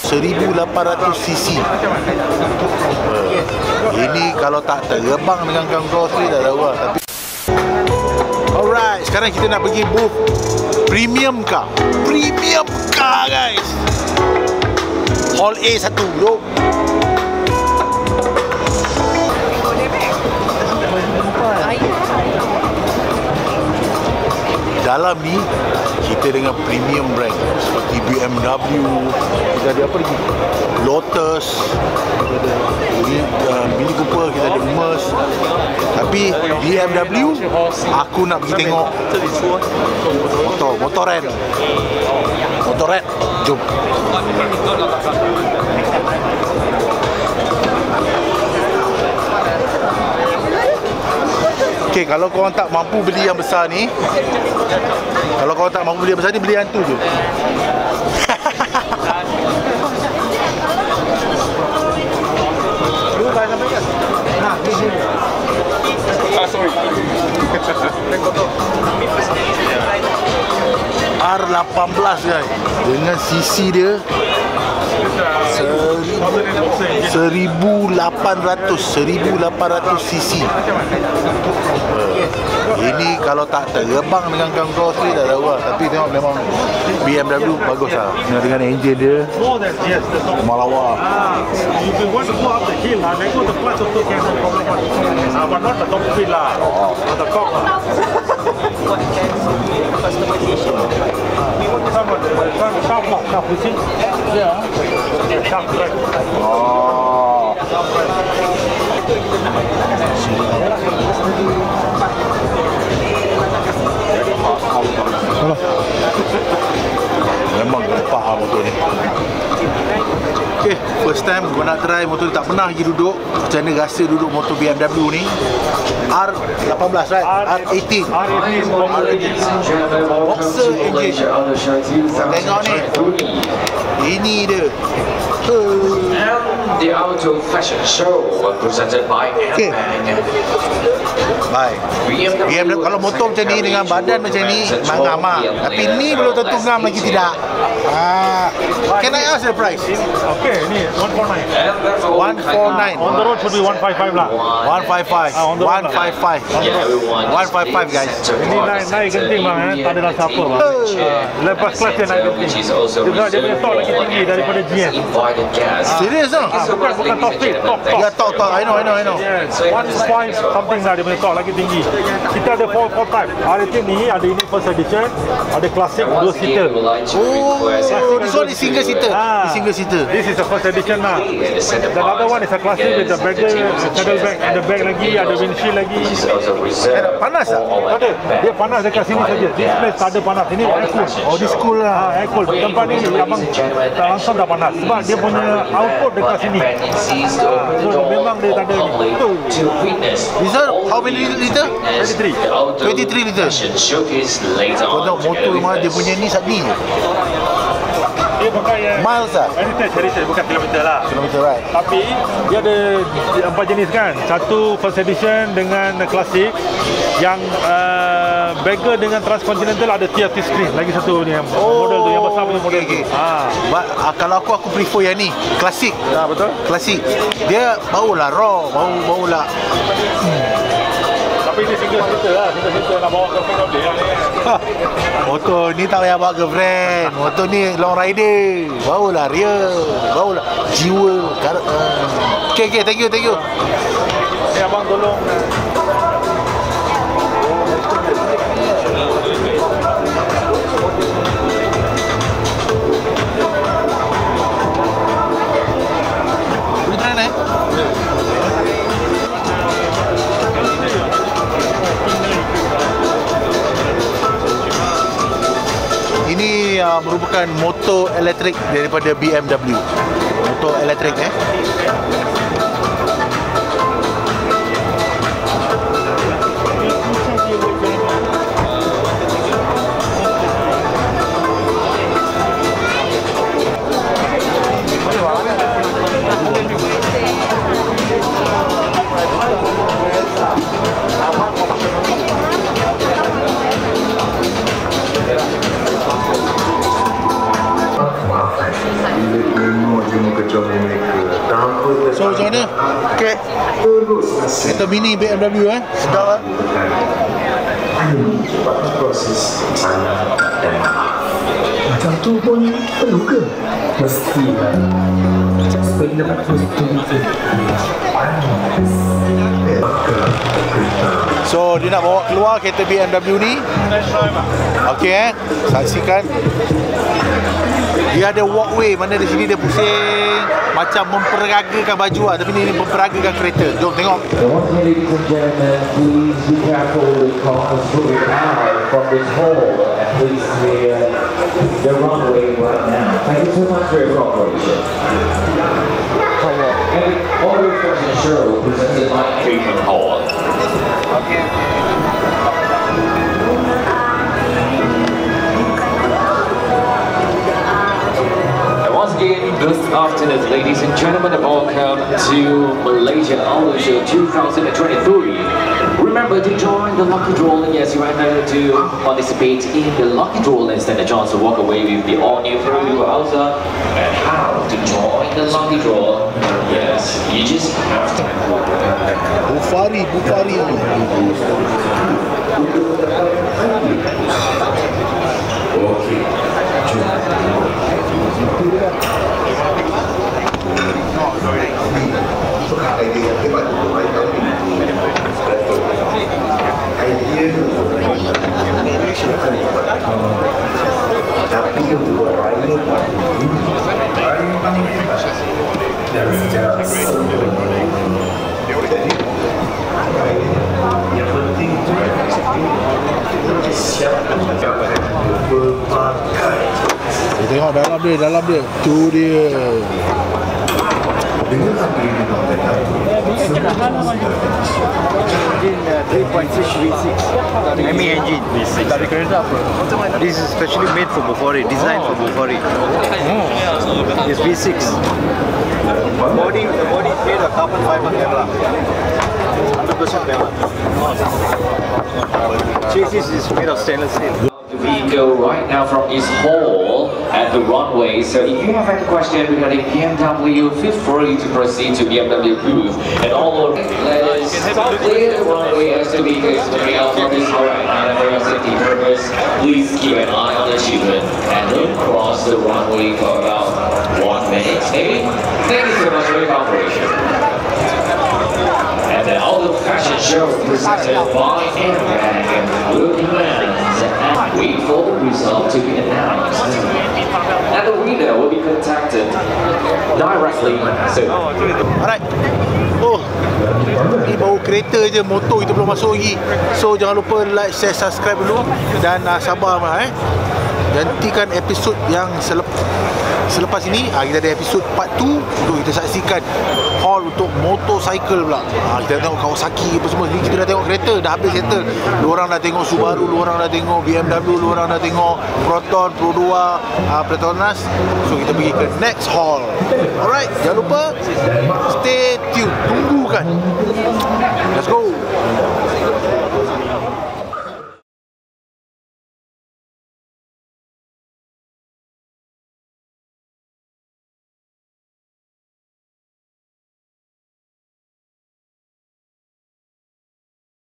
1800cc. Ini kalau tak terbang dengan kawan-kawan sekali tak tahu lah. Tapi alright, sekarang kita nak pergi booth premium car. Premium car guys. Hall A1 bro. Dalam ni kita dengan premium brand seperti BMW, kita ada apa lagi? Lotus, kita ada Mini Cooper, kita ada Merc. Tapi BMW aku nak pergi tengok motoran. Jom. Okay, kalau korang tak mampu beli yang besar ni, beli yang tu je. Sorry. R18 guys, dengan CC dia 1800cc. Ini kalau tak terbang dengan kawan-kawan sekali tak tahu lah. Tapi tengok memang BMW bagus lah dengan engine dia malawa. You can want to go up the hill, then go to the plus also can no problem. But not the top speed lah, or the cock lah. Customization. We want to have a sharp lock, sharp pushing. Yeah. Sharp right. Oh. Memang gempak lah motor ni. Okay, first time gua nak try motor ni, tak pernah lagi duduk. Macam mana rasa duduk motor BMW ni? R18 right? R18 Boxer engine. Tengok ni, ini dia. The Auto Fashion Show presented by Okay. Baik. BMW kalau motor macam ni dengan badan macam ni ngam. Tapi ni belum tentu ngam lagi tidak. Can I ask the price? Okay, ni 149. 149. On the road should be 155 lah. 155. 155. 155 guys. Ini naik genting bang, tak ada rasa apa bang. Lepas kelas dia naik genting. Juga dia punya torque lagi tinggi daripada GS. Serius ah? Bukan top speed, top. Ya top. I know. Yes, 1.5 something lah dia punya torque lagi tinggi. Kita ada 4 type. R18 ni ada ini first edition, ada classic 2 seater. Oh, this one is single seater. Single seater. This is the first edition lah. The other one is a classic with the bagger, saddle bag, and the bag lagi, ada windshield lagi. Panas tak? Tak ada. Dia panas dekat sini saja. This place tak ada panas. Ini air cool. Oh, this cool lah. Air cool. Tempat ni abang tak langsung dah panas. Sebab dia punya output dekat sini. So memang dia tak ada ni. This one how many liter? 23 liter. Kau tengok motor memang dia punya ni ni je. Dia pakai miles lah. Heritage bukan kilometer lah. Kilometer right. Tapi dia ada 4 jenis kan. Satu first edition dengan klasik. Yang bagger dengan transcontinental ada TFT screen. Lagi satu ni model tu yang besar punya model tu. Kalau aku prefer yang ni klasik. Betul. Klasik. Dia baulah raw, baulah. Tapi ini single seater lah. Single seater nak bawa girlfriend boleh lah ni. Motor ni tak payah bawa girlfriend. Motor ni long rider. Baulah real, baulah jiwa. Okay, thank you. Ni abang tolong. Ini merupakan motor elektrik daripada BMW. Motor elektrik So macam mana? Okay. Kereta mini BMW sedap proses macam tu pun perlu ke? Mesti supaya dapat betul-betul. So dia nak bawa keluar kereta BMW ni. Okey saksikan. Dia ada walkway mana di sini dia pusing macam memperagakan baju lah, tapi ni memperagakan kereta. Jom tengok. Ladies and gentlemen, please be careful with cars moving out from this hall and please clear the runway right now. Thank you so much for your cooperation. And all your fashion show presented by Treatment Hall. Once again, good afternoon, ladies and gentlemen, and welcome to Malaysia AUTOSHOW 2023. Remember to join the lucky drawing as you enter to participate in the lucky drawing and stand a chance to walk away with the all-new Ferrari Alta. And how to join the lucky draw? Yes, you just have to. Bufari. Okey. Yang penting siapkan berpakai. Tengok dalam dia. Tu dia. Dengan apa ini Engine 3.6 V6 ME engine. Dari kereta apa? This is specially made for Bufari, designed for Bufari. It's V6. The body is made of carbon fiber Kevlar. 100% Kevlar. Chassis is made of stainless steel. We go right now from East Hall at the runway. So if you have any question regarding BMW, feel free to proceed to BMW booth. And all of let us clear the runway as the vehicle is moving out from this hall right now. And for your safety purpose, please keep an eye on the children and don't cross the runway for about 1 minute. Maybe. Thank you so much for your cooperation. And the Auto Fashion Show presented by Airbag and Looking Lens. And wait for the result to be announced. And the winner will be contacted directly soon. Alright. Oh, ni baru kereta je, motor kita belum masuk lagi. So jangan lupa like, share, subscribe dulu. Dan sabar nantikan episod yang selepas ini. Kita ada episod part 2 untuk kita saksikan haul untuk motorcycle pula. Kita tengok Kawasaki apa semua. Ni kita dah tengok kereta, dah habis settle. Diorang dah tengok Subaru, diorang dah tengok BMW, diorang dah tengok Proton, Pro 2, Petronas. So kita pergi ke next haul. Alright, jangan lupa stay tune, tunggu kan. Let's go.